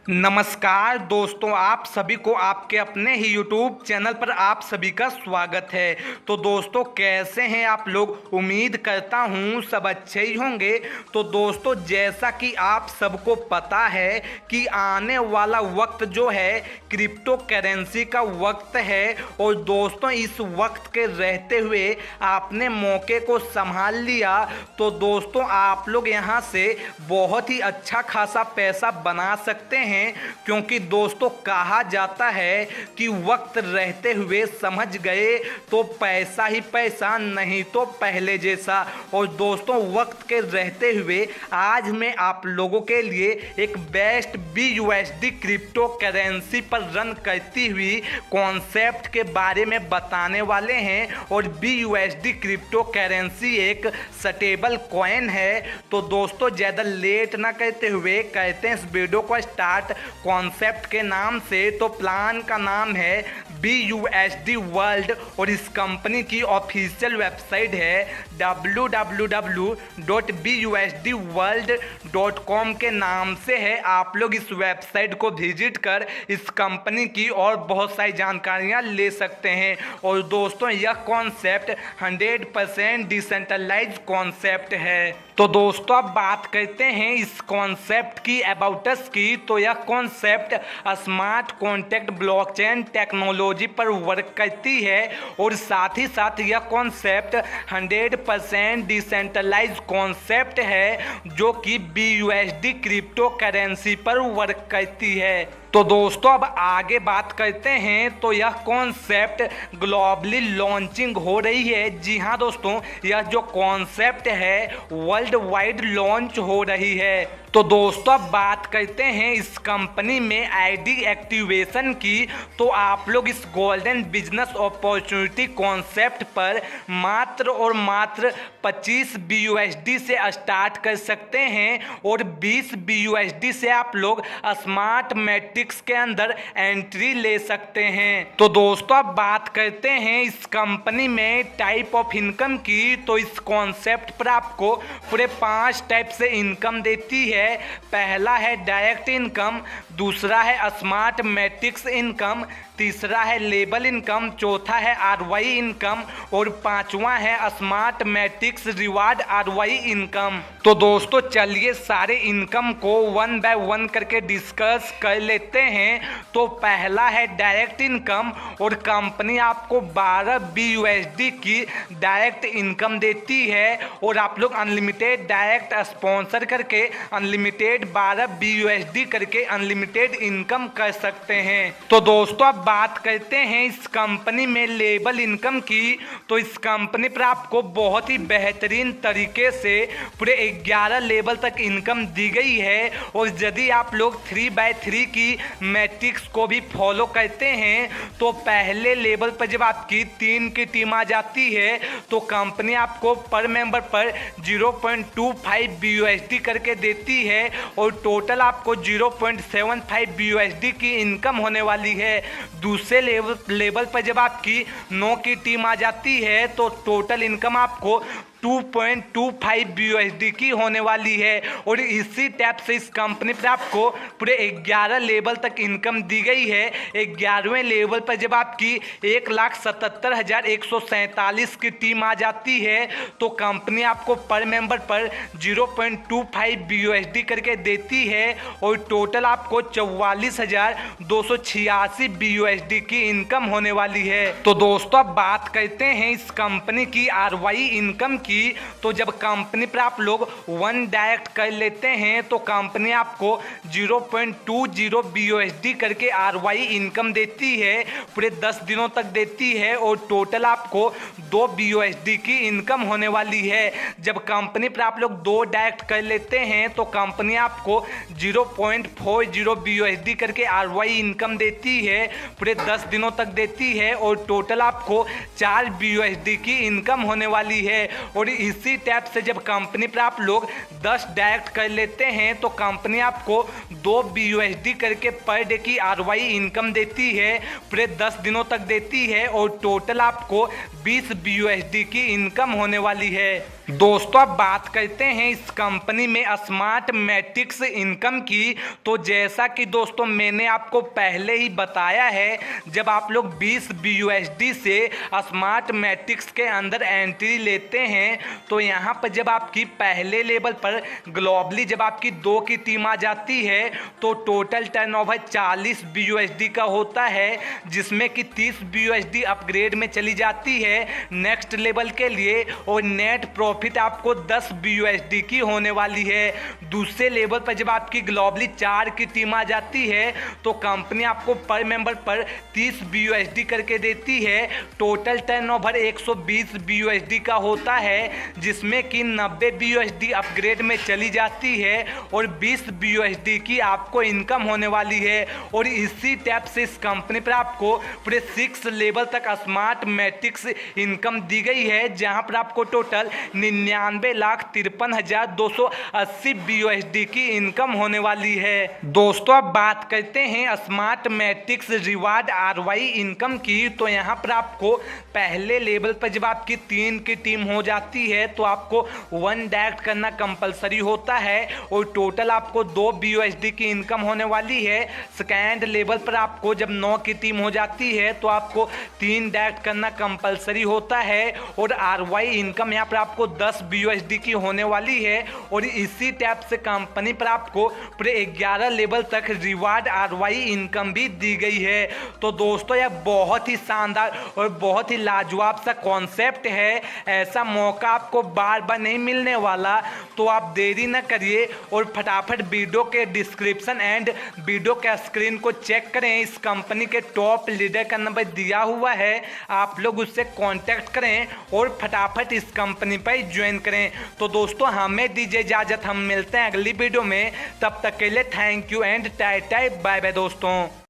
नमस्कार दोस्तों, आप सभी को आपके अपने ही YouTube चैनल पर आप सभी का स्वागत है। तो दोस्तों, कैसे हैं आप लोग? उम्मीद करता हूं सब अच्छे ही होंगे। तो दोस्तों, जैसा कि आप सबको पता है कि आने वाला वक्त जो है क्रिप्टो करेंसी का वक्त है। और दोस्तों, इस वक्त के रहते हुए आपने मौके को संभाल लिया तो दोस्तों आप लोग यहाँ से बहुत ही अच्छा खासा पैसा बना सकते हैं। क्योंकि दोस्तों कहा जाता है कि वक्त रहते हुए समझ गए तो पैसा ही पैसा, नहीं तो पहले जैसा। और दोस्तों, वक्त के रहते हुए आज मैं आप लोगों के लिए एक बेस्ट BUSD क्रिप्टो करेंसी पर रन करती हुई कॉन्सेप्ट के बारे में बताने वाले हैं। और BUSD क्रिप्टो करेंसी एक स्टेबल कॉइन है। तो दोस्तों, ज़्यादा लेट ना करते हुए कहते हैं इस वीडियो को स्टार्ट कॉन्सेप्ट के नाम से। तो प्लान का नाम है BUSD वर्ल्ड और इस कंपनी की ऑफिशियल वेबसाइट है www.busdworld.com के नाम से है। आप लोग इस वेबसाइट को विजिट कर इस कंपनी की और बहुत सारी जानकारियां ले सकते हैं। और दोस्तों, यह कॉन्सेप्ट 100% डिसेंट्रलाइज्ड कॉन्सेप्ट है। तो दोस्तों, अब बात करते हैं इस कॉन्सेप्ट की अबाउट अस की। तो यह concept smart contract blockchain technology पर वर्क करती है। और साथ ही साथ यह कॉन्सेप्ट 100% डिसेंट्रलाइज्ड कॉन्सेप्ट है जो कि BUSD क्रिप्टो करेंसी पर वर्क करती है। तो दोस्तों, अब आगे बात करते हैं। तो यह कॉन्सेप्ट ग्लोबली लॉन्चिंग हो रही है। जी हाँ दोस्तों, यह जो कॉन्सेप्ट है वर्ल्ड वाइड लॉन्च हो रही है। तो दोस्तों, अब बात करते हैं इस कंपनी में ID एक्टिवेशन की। तो आप लोग इस गोल्डन बिजनेस अपॉर्चुनिटी कॉन्सेप्ट पर मात्र और मात्र 25 BUSD से स्टार्ट कर सकते हैं। और 20 BUSD से आप लोग स्मार्ट मैट्रिक्स के अंदर एंट्री ले सकते हैं। तो दोस्तों, अब बात करते हैं इस कंपनी में टाइप ऑफ इनकम की। तो इस कॉन्सेप्ट पर आपको पूरे 5 टाइप से इनकम देती है। पहला है डायरेक्ट इनकम, दूसरा है स्मार्ट मैट्रिक्स इनकम, तीसरा है लेबल इनकम, चौथा है RY इनकम और पांचवा है smart matrix reward RY income. तो दोस्तों, चलिए सारे इनकम को वन बाय वन करके डिस्कस कर लेते हैं। तो पहला है डायरेक्ट इनकम और कंपनी आपको 12 BUSD की डायरेक्ट इनकम देती है। और आप लोग अनलिमिटेड डायरेक्ट स्पॉन्सर करके अनलिमिटेड 12 BUSD करके अनलिमिटेड इनकम कर सकते हैं। तो दोस्तों, अब बात करते हैं इस कंपनी में लेबल इनकम की। तो इस कंपनी पर आपको बहुत ही बेहतरीन तरीके से पूरे 11 लेवल तक इनकम दी गई है। और यदि आप लोग 3x3 की मैट्रिक्स को भी फॉलो करते हैं तो पहले लेवल पर जब आपकी 3 की टीम आ जाती है तो कंपनी आपको पर मेंबर पर 0.25 BUSD करके देती है। और टोटल आपको 0.75 BUSD की इनकम होने वाली है। दूसरे लेवल पर जब आपकी 9 की टीम आ जाती है तो टोटल इनकम आपको 2.25 BUSD की होने वाली है। और इसी टाइप से इस कंपनी पर आपको पूरे 11 लेवल तक इनकम दी गई है। 11वें लेवल पर जब आपकी 1,77,147 की टीम आ जाती है तो कंपनी आपको पर मेंबर पर 0.25 BUSD करके देती है। और टोटल आपको 44,286 BUSD की इनकम होने वाली है। तो दोस्तों, अब बात करते हैं इस कंपनी की RY इनकम की। तो जब कंपनी पर आप लोग 1 डायरेक्ट कर लेते हैं तो कंपनी आपको 0.20 BUSD करके RY इनकम देती है, पूरे 10 दिनों तक देती है। और टोटल आपको 2 BUSD की इनकम होने वाली है। जब कंपनी पर आप लोग 2 डायरेक्ट कर लेते हैं तो कंपनी आपको 0.40 BUSD करके RY इनकम देती है, पूरे 10 दिनों तक देती है। और टोटल आपको 4 BUSD की इनकम होने वाली है। और और इसी टैप से जब कंपनी पर आप लोग 10 डायरेक्ट कर लेते हैं तो कंपनी आपको 2 BUSD करके पर डे की ROI इनकम देती है, पूरे 10 दिनों तक देती है और टोटल आपको 20 BUSD की इनकम होने वाली है। दोस्तों अब बात करते हैं इस कंपनी में स्मार्ट मैट्रिक्स इनकम की। तो जैसा कि दोस्तों मैंने आपको पहले ही बताया है, जब आप लोग 20 BUSD से स्मार्ट मैट्रिक्स के अंदर एंट्री लेते हैं तो यहाँ पर जब आपकी पहले लेवल पर ग्लोबली जब आपकी 2 की टीम आ जाती है तो टोटल टर्नओवर 40 BUSD का होता है, जिसमें कि 30 BUSD अपग्रेड में चली जाती है नेक्स्ट लेवल के लिए और नेट प्रॉफिट आपको 10 BUSD की होने वाली है। दूसरे लेवल पर जब आपकी ग्लोबली 4 की टीम आ जाती है तो कंपनी आपको पर मेंबर पर 30 BUSD करके देती है। टोटल टर्नओवर 120 BUSD का होता है, जिसमें कि 90 BUSD अपग्रेड में चली जाती है और 20 BUSD की आपको इनकम होने वाली है। और इसी टैप से इस कंपनी पर आपको पूरे 6 लेवल तक स्मार्ट मैट्रिक्स इनकम दी गई है, जहां पर आपको टोटल 99,53,280 BUSD की इनकम होने वाली है। दोस्तों अब बात करते हैं smart matrix reward ROI income की। तो यहाँ पर आपको पहले लेवल पर जब आपकी 3 की टीम हो जाती है तो आपको 1 डायरेक्ट करना कंपलसरी होता है और टोटल आपको 2 BUSD की इनकम होने वाली है। सेकेंड लेवल पर आपको जब 9 की टीम हो जाती है तो आपको 3 डायरेक्ट करना कंपलसरी होता है और ROI इनकम यहाँ पर आपको 10 BUSD की होने वाली है। और इसी टैप से कंपनी पर आपको पूरे 11 लेवल तक रिवार्ड ROI इनकम भी दी गई है। तो दोस्तों यह बहुत ही शानदार और बहुत ही लाजवाब सा कॉन्सेप्ट है, ऐसा मौका आपको बार बार नहीं मिलने वाला। तो आप देरी न करिए और फटाफट वीडियो के डिस्क्रिप्शन एंड वीडियो के स्क्रीन को चेक करें, इस कंपनी के टॉप लीडर का नंबर दिया हुआ है, आप लोग उससे कांटेक्ट करें और फटाफट इस कंपनी पर ज्वाइन करें। तो दोस्तों हमें दीजिए इजाजत, हम मिलते हैं अगली वीडियो में, तब तक के लिए thank you and tata bye bye दोस्तों।